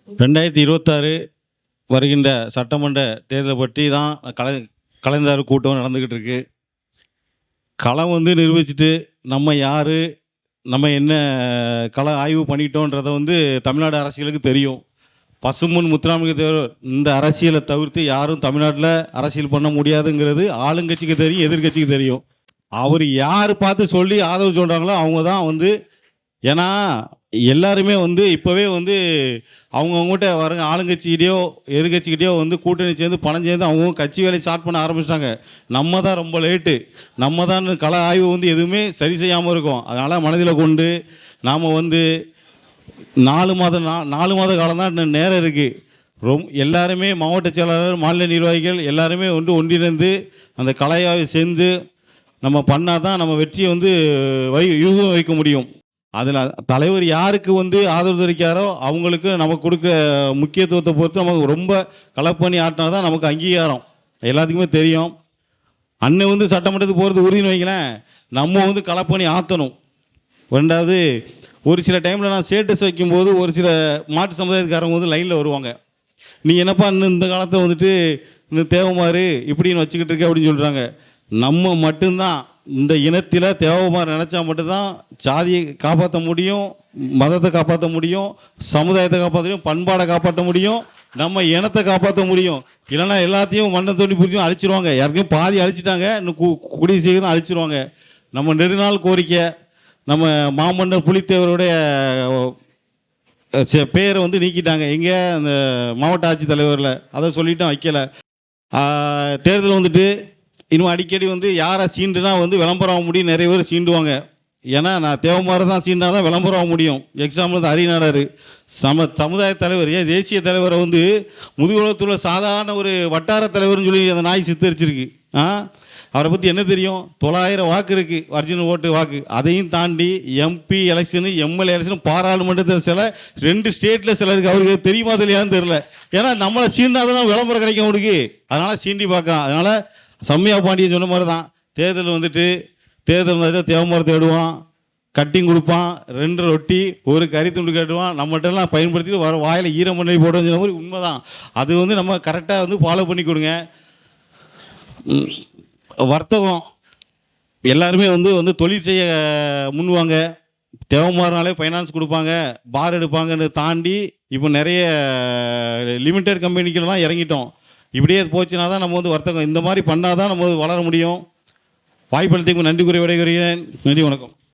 2026 வருகின்ற சட்டமன்ற தேர்தலை பற்றி தான் கலைஞர் கூட்டம் நடந்துக்கிட்டு இருக்கு. களம் நிரூபிச்சுட்டு நம்ம யார், நம்ம என்ன கள ஆய்வு பண்ணிட்டோன்றதை தமிழ்நாடு அரசியலுக்கு தெரியும். பசும்பொன் முத்துராமலிங்க தேவர் இந்த அரசியலை தவிர்த்து யாரும் தமிழ்நாட்டில் அரசியல் பண்ண முடியாதுங்கிறது ஆளுங்கட்சிக்கு தெரியும், எதிர்கட்சிக்கு தெரியும். அவர் யார் பார்த்து சொல்லி ஆதரவு சொல்கிறாங்களோ அவங்க தான் ஏன்னா எல்லாருமே இப்போவே அவங்கவுங்ககிட்ட வரங்க ஆளுங்கட்சிக்கிட்டேயோ எதிர்கட்சிக்கிட்டேயோ கூட்டணி சேர்ந்து பணம் சேர்ந்து அவங்க கட்சி வேலையை ஸ்டார்ட் பண்ண ஆரம்பிச்சிட்டாங்க. நம்ம தான் ரொம்ப லேட்டு, நம்ம தான் கள ஆய்வு எதுவுமே சரி செய்யாமல் இருக்கோம். அதனால் மனதில் கொண்டு நாம் 4 மாத காலம் தான் இன்னும் நேரம் இருக்குது. எல்லாருமே மாவட்ட செயலாளர், மாநில நிர்வாகிகள் எல்லாருமே ஒன்றிணைந்து அந்த கள ஆய்வு சேர்ந்து நம்ம பண்ணால் தான் நம்ம வெற்றியை யூகம் வைக்க முடியும். அதில் தலைவர் யாருக்கு ஆதரவு தெரிவிக்காரோ அவங்களுக்கு நமக்கு கொடுக்குற முக்கியத்துவத்தை பொறுத்து நமக்கு ரொம்ப களப்பணி ஆட்டினா தான் நமக்கு அங்கீகாரம். எல்லாத்துக்குமே தெரியும். அண்ணன் சட்டமன்றத்துக்கு போகிறது உறுதினு வைங்களேன், நம்ம களப்பணி ஆற்றணும். ரெண்டாவது, ஒரு சில டைமில் நான் ஸ்டேட்டஸ் வைக்கும்போது ஒரு சில மாட்டு சமுதாயத்துக்காரங்க லைனில் வருவாங்க. நீ என்னப்பா இன்னும் இந்த காலத்தை இன்னும் தேவமாறு இப்படின்னு வச்சுக்கிட்டு இருக்க அப்படின்னு சொல்கிறாங்க. நம்ம மட்டும்தான் இந்த இனத்தில் தேவமாறு நினச்சா மட்டும்தான் சாதியை காப்பாற்ற முடியும், மதத்தை காப்பாற்ற முடியும், சமுதாயத்தை காப்பாற்ற முடியும், பண்பாடை காப்பாற்ற முடியும், நம்ம இனத்தை காப்பாற்ற முடியும். இல்லைன்னா எல்லாத்தையும் மண்ணை தோண்டி பிடிச்சும் அழிச்சிருவாங்க. யாருக்கும் பாதி அழிச்சிட்டாங்க, இன்னும் கூடிய சீக்கிரம் அழிச்சிருவாங்க. நம்ம நெடுநாள் கோரிக்கை, நம்ம மாமன்னர் புலித்தேவருடைய பேரை நீக்கிட்டாங்க. எங்கே அந்த மாவட்ட ஆட்சித்தலைவரில் அதை சொல்லிவிட்டு வைக்கலை. தேர்தல் இன்னும் அடிக்கடி யாரை சீண்டுனா விளம்பரம் ஆக முடியும். நிறைய பேர் சீண்டுவாங்க. ஏன்னா நான் தேவமாறு தான் சீண்டா தான் விளம்பரம் ஆக முடியும். எக்ஸாம்பிள் அரிநாடார் சமுதாய தலைவர், ஏன் தேசிய தலைவரை முதுகுலத்தில் சாதாரண ஒரு வட்டார தலைவர்னு சொல்லி அந்த நாய் சித்தரிச்சிருக்கு. அவரை பற்றி என்ன தெரியும்? 900 வாக்கு இருக்குது, ஒரிஜினல் ஓட்டு வாக்கு. அதையும் தாண்டி எம்பி எலெக்ஷனு, எம்எல்ஏ எலெக்ஷனு, பாராளுமன்றத்தில் சில 2 ஸ்டேட்டில் சிலருக்கு அவருக்கு தெரியுமா தெரியாதுன்னு தெரில. ஏன்னா நம்மளை சீண்டாதான் விளம்பரம் கிடைக்கும் அவனுக்கு. அதனால் சீண்டி பார்க்கலாம். அதனால் சம்யா பாண்டியன் சொன்ன மாதிரி தான் தேர்தல் தேர்தல் தேவமரம் தேடுவான், கட்டிங் கொடுப்பான், 2 ரொட்டி 1 கறி துண்டு கட்டுவான். நம்மகிட்டலாம் பயன்படுத்திட்டு வர வாயில் ஈரம் பண்ணி போடுறோன்னு சொன்ன மாதிரி உண்மை தான். அது நம்ம கரெக்டாக ஃபாலோ பண்ணி கொடுங்க. வர்த்தகம் எல்லாருமே தொழில் செய்ய முன்வாங்க. தேவமாறனாலே ஃபைனான்ஸ் கொடுப்பாங்க, பார் எடுப்பாங்கன்னு தாண்டி இப்போ நிறைய லிமிடெட் கம்பெனிக்கெல்லாம் இறங்கிட்டோம். இப்படியே போச்சுன்னா தான் நம்ம வர்த்தகம் இந்த மாதிரி பண்ணால் தான் நம்ம வளர முடியும். வாய்ப்பளித்ததுக்கு நன்றி கூறி விடைபெறுகிறேன். நன்றி, வணக்கம்.